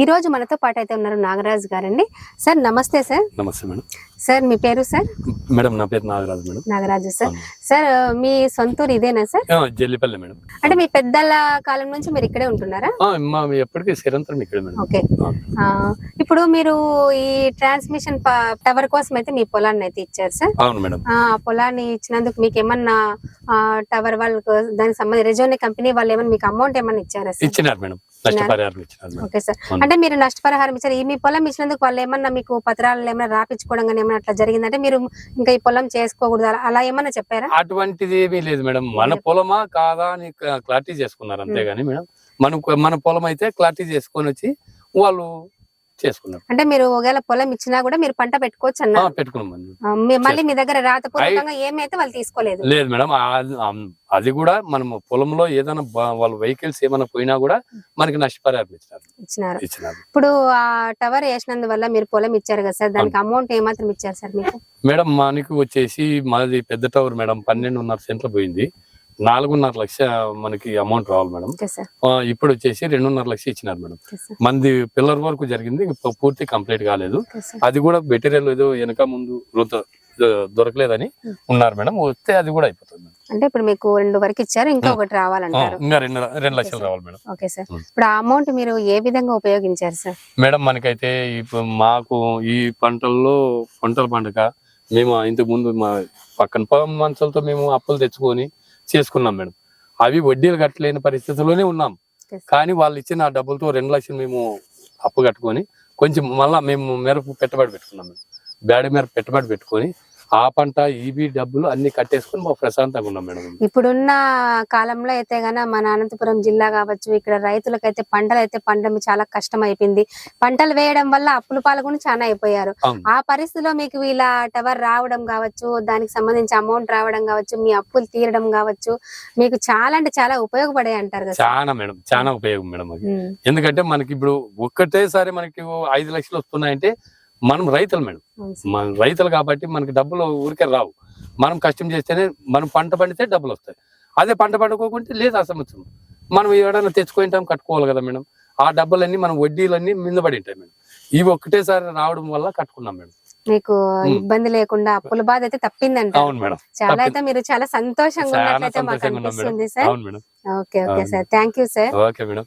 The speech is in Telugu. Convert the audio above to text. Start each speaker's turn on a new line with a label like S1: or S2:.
S1: ఈ రోజు మనతో పాటు అయితే ఉన్నారు నాగరాజు గారండి. సార్ నమస్తే సార్.
S2: నమస్తే మేడం.
S1: సార్ మీ పేరు సార్?
S2: మేడం నా పేరు Nagaraju madam.
S1: Nagaraju sir. Sir మీ సొంతూరు ఇదేనా సార్?
S2: జల్లిపల్లి మేడం.
S1: అంటే మీ పెద్దల కాలం నుంచి మీరు ఇక్కడే ఉంటున్నారా?
S2: ఎప్పటికీ నిరంతరం ఇక్కడే మేడం.
S1: ఓకే. ఇప్పుడు మీరు ఈ ట్రాన్స్మిషన్ టవర్ కోసం అయితే మీ పొలాన్ని అయితే ఇచ్చారు సార్.
S2: అవును మేడం.
S1: ఆ పొలాన్ని ఇచ్చినందుకు మీకు ఏమన్నా టవర్ వాళ్ళకు దానికి సంబంధించి రెజోనే కంపెనీ వాళ్ళు ఏమన్నా మీకు అమౌంట్ ఏమన్నా ఇచ్చారా సార్?
S2: ఇచ్చినారు మేడం. నష్టపరిహారం ఇచ్చినారు.
S1: Okay sir. అంటే మీరు నష్టపరిహారం ఇచ్చారు. మీ పొలం ఇచ్చినందుకు వాళ్ళు ఏమన్నా మీకు పత్రాలు ఏమైనా రాపించుకోవడం కానీ ఏమైనా అట్లా జరిగిందంటే మీరు ఇంకా ఈ పొలం చేసుకోకూడదు అలా ఏమన్నా చెప్పారా?
S2: అటువంటిది ఏమీ లేదు మేడం. మన పొలమా కాదా అని క్లారిటీ చేసుకున్నారు అంతేగాని మేడం మన పొలం అయితే క్లారిటీ చేసుకొని వచ్చి వాళ్ళు చేసుకున్నారు.
S1: అంటే మీరు ఒకవేళ పొలం ఇచ్చినా కూడా మీరు పంట పెట్టుకోవచ్చు అన్నారు.
S2: పెట్టుకున్నాం.
S1: మళ్ళీ మీ దగ్గర రాతపూర్వకంగా ఏమైతే వాళ్ళు తీసుకోలేదు?
S2: లేదు మేడం. అది కూడా మనం పొలంలో ఏదైనా వాళ్ళ వెహికల్స్ ఏమైనా పోయినా కూడా మనకి నష్టపరిహారం
S1: ఇచ్చినారు. ఇప్పుడు ఆ టవర్ వేసినందువల్ల మీరు పొలం ఇచ్చారు కదా సార్, దానికి అమౌంట్ ఏమాత్రం ఇచ్చారు సార్ మీకు?
S2: మేడం మనకి వచ్చేసి మాది పెద్ద టవర్ మేడం 12.5 సెంట్లు పోయింది. 4.5 లక్ష మనకి అమౌంట్ రావాలి మేడం. ఇప్పుడు వచ్చేసి 2.5 లక్ష ఇచ్చినారు మేడం. మంది పిల్లర్ వరకు జరిగింది, పూర్తి కంప్లీట్ కాలేదు. అది కూడా మెటీరియల్ ఏదో వెనక ముందు దొరకలేదని ఉన్నారు మేడం. వస్తే అది కూడా అయిపోతుంది.
S1: అంటే ఇప్పుడు మీకు 2 వరకు ఇచ్చారు, ఇంకా ఒకటి రావాలంటారు.
S2: ఇంకా 2 లక్షలు రావాలి మేడం.
S1: Okay sir. ఇప్పుడు ఆ అమౌంట్ మీరు ఏ విధంగా ఉపయోగించారు సార్?
S2: మేడం మనకైతే మాకు ఈ పంటల పండుగ మేము ఇంతకు ముందు మా పక్కన పొలం మనుషులతో మేము అప్పులు తెచ్చుకొని చేసుకున్నాం మేడం. అవి వడ్డీలు కట్టలేని పరిస్థితుల్లోనే ఉన్నాం. కానీ వాళ్ళు ఇచ్చిన డబ్బులతో 2 లక్షలు మేము అప్పు కట్టుకొని కొంచెం మళ్ళా మేము మిరప పెట్టుబడి పెట్టుకున్నాం మేడం. బ్యాడి మిరప పెట్టుబడి పెట్టుకొని ఆ పంట ఈబీ డబ్బులు అన్ని కట్టేసుకుని మా ప్రశాంతంగా ఉన్నాం మేడం.
S1: ఇప్పుడున్న కాలంలో అయితే గన మన అనంతపురం జిల్లా కావచ్చు, ఇక్కడ రైతులకైతే పంటలు అయితే పండడం చాలా కష్టం అయిపోయింది. పంటలు వేయడం వల్ల అప్పుల పాలు కూడా చాలా అయిపోయారు. ఆ పరిస్థితిలో మీకు ఇలా టవర్ రావడం కావచ్చు, దానికి సంబంధించి అమౌంట్ రావడం కావచ్చు, మీ అప్పులు తీరడం కావచ్చు, మీకు చాలా అంటే చాలా ఉపయోగపడే అంటారు కదా?
S2: చాలా మేడం, చాలా ఉపయోగం మేడం అది. ఎందుకంటే మనకి ఇప్పుడు ఒక్కటేసారి మనకి 5 లక్షలు వస్తున్నాయంటే మనం రైతులు మేడం. మన రైతులు కాబట్టి మనకి డబ్బులు ఊరికే రావు. మనం కష్టం చేస్తేనే మనం పంట పండితే డబ్బులు వస్తాయి. అదే పంట పండుకోకుంటే లేదు. ఆ సంవత్సరం మనం ఏడైనా తెచ్చుకుంటాం, కట్టుకోవాలి కదా మేడం. ఆ డబ్బులన్నీ మనం వడ్డీలన్నీ మిందబడి ఉంటాయి మేడం. ఇవి ఒక్కటేసారి రావడం వల్ల కట్టుకున్నాం మేడం.
S1: మీకు ఇబ్బంది లేకుండా అప్పుల బాధ అయితే తప్పిందంట.
S2: అవును మేడం.
S1: చాలా అయితే మీరు చాలా సంతోషంగా ఉన్నట్లయితే మాకు అనిపిస్తుంది సార్.
S2: అవును madam.
S1: Okay okay sir. Thank you sir.
S2: Okay madam.